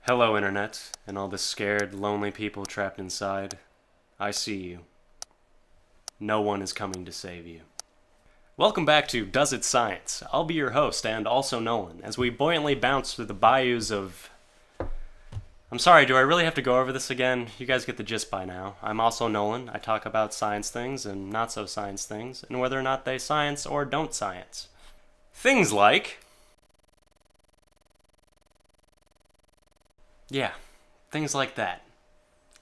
Hello, Internet, and all the scared, lonely people trapped inside. I see you. No one is coming to save you. Welcome back to Does It Science? I'll be your host, and also Nolan, as we buoyantly bounce through the bayous of... I'm sorry, do I really have to go over this again? You guys get the gist by now. I'm also Nolan. I talk about science things and not-so-science things, and whether or not they science or don't science. Things like... Yeah, things like that.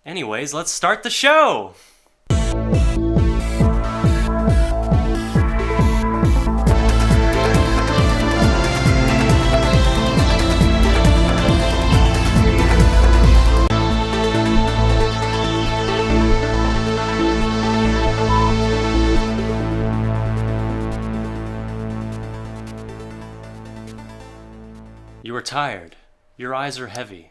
Anyways, let's start the show! You are tired. Your eyes are heavy.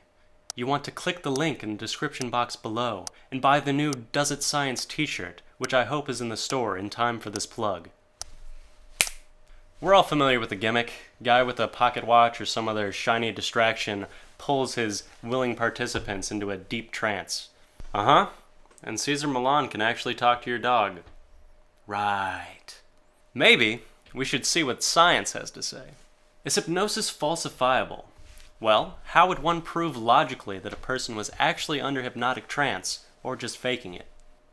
You want to click the link in the description box below and buy the new Does It Science t-shirt, which I hope is in the store in time for this plug. We're all familiar with the gimmick. Guy with a pocket watch or some other shiny distraction pulls his willing participants into a deep trance. Uh-huh. And Caesar Milan can actually talk to your dog. Right. Maybe we should see what science has to say. Is hypnosis falsifiable? Well, how would one prove logically that a person was actually under hypnotic trance, or just faking it?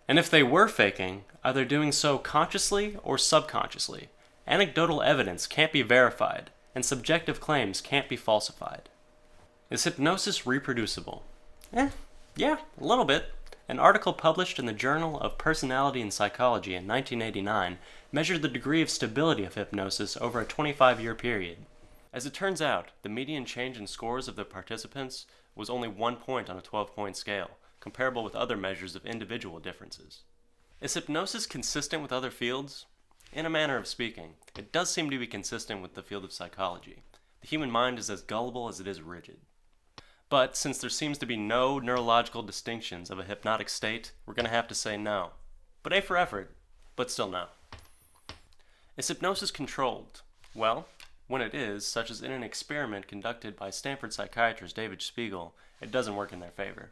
And if they were faking, are they doing so consciously or subconsciously? Anecdotal evidence can't be verified, and subjective claims can't be falsified. Is hypnosis reproducible? Yeah, a little bit. An article published in the Journal of Personality and Psychology in 1989 measured the degree of stability of hypnosis over a 25-year period. As it turns out, the median change in scores of the participants was only 1 point on a 12-point scale, comparable with other measures of individual differences. Is hypnosis consistent with other fields? In a manner of speaking, it does seem to be consistent with the field of psychology. The human mind is as gullible as it is rigid. But since there seems to be no neurological distinctions of a hypnotic state, we're going to have to say no. But A for effort, but still no. Is hypnosis controlled? Well, when it is, such as in an experiment conducted by Stanford psychiatrist David Spiegel, it doesn't work in their favor.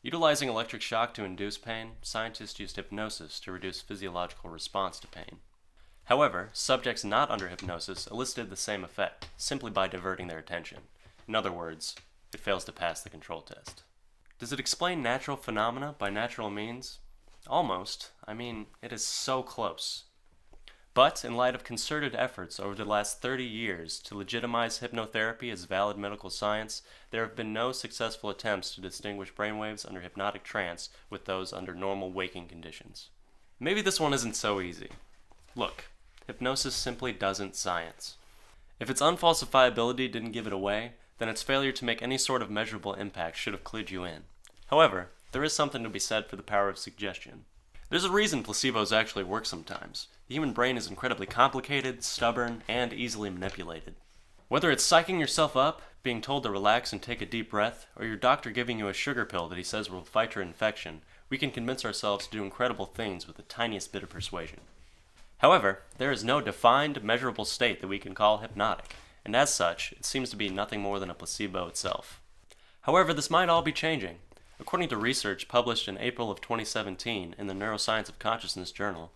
Utilizing electric shock to induce pain, scientists used hypnosis to reduce physiological response to pain. However, subjects not under hypnosis elicited the same effect, simply by diverting their attention. In other words, it fails to pass the control test. Does it explain natural phenomena by natural means? Almost. I mean, it is so close. But, in light of concerted efforts over the last 30 years to legitimize hypnotherapy as valid medical science, there have been no successful attempts to distinguish brainwaves under hypnotic trance with those under normal waking conditions. Maybe this one isn't so easy. Look, hypnosis simply doesn't science. If its unfalsifiability didn't give it away, then its failure to make any sort of measurable impact should have clued you in. However, there is something to be said for the power of suggestion. There's a reason placebos actually work sometimes. The human brain is incredibly complicated, stubborn, and easily manipulated. Whether it's psyching yourself up, being told to relax and take a deep breath, or your doctor giving you a sugar pill that he says will fight your infection, we can convince ourselves to do incredible things with the tiniest bit of persuasion. However, there is no defined, measurable state that we can call hypnotic, and as such, it seems to be nothing more than a placebo itself. However, this might all be changing. According to research published in April of 2017 in the Neuroscience of Consciousness journal,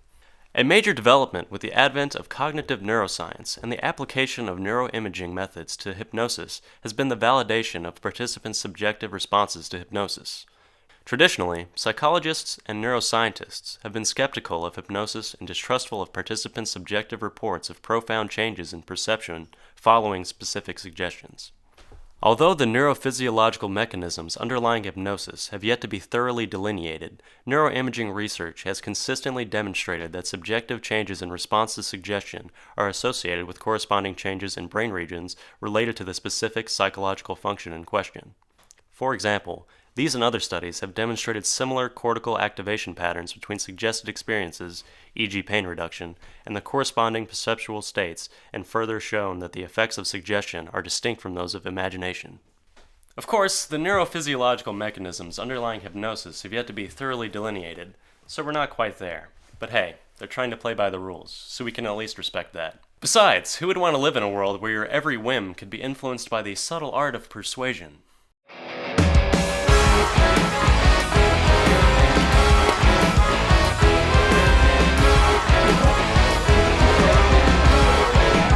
a major development with the advent of cognitive neuroscience and the application of neuroimaging methods to hypnosis has been the validation of participants' subjective responses to hypnosis. Traditionally, psychologists and neuroscientists have been skeptical of hypnosis and distrustful of participants' subjective reports of profound changes in perception following specific suggestions. Although the neurophysiological mechanisms underlying hypnosis have yet to be thoroughly delineated, neuroimaging research has consistently demonstrated that subjective changes in response to suggestion are associated with corresponding changes in brain regions related to the specific psychological function in question. For example, these and other studies have demonstrated similar cortical activation patterns between suggested experiences, e.g. pain reduction, and the corresponding perceptual states, and further shown that the effects of suggestion are distinct from those of imagination. Of course, the neurophysiological mechanisms underlying hypnosis have yet to be thoroughly delineated, so we're not quite there. But hey, they're trying to play by the rules, so we can at least respect that. Besides, who would want to live in a world where your every whim could be influenced by the subtle art of persuasion?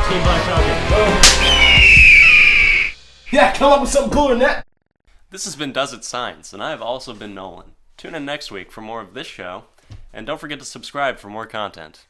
Team Black Falcon. Yeah, come up with something cooler than that. This has been Does It Science, and I have also been Nolan. Tune in next week for more of this show, and don't forget to subscribe for more content.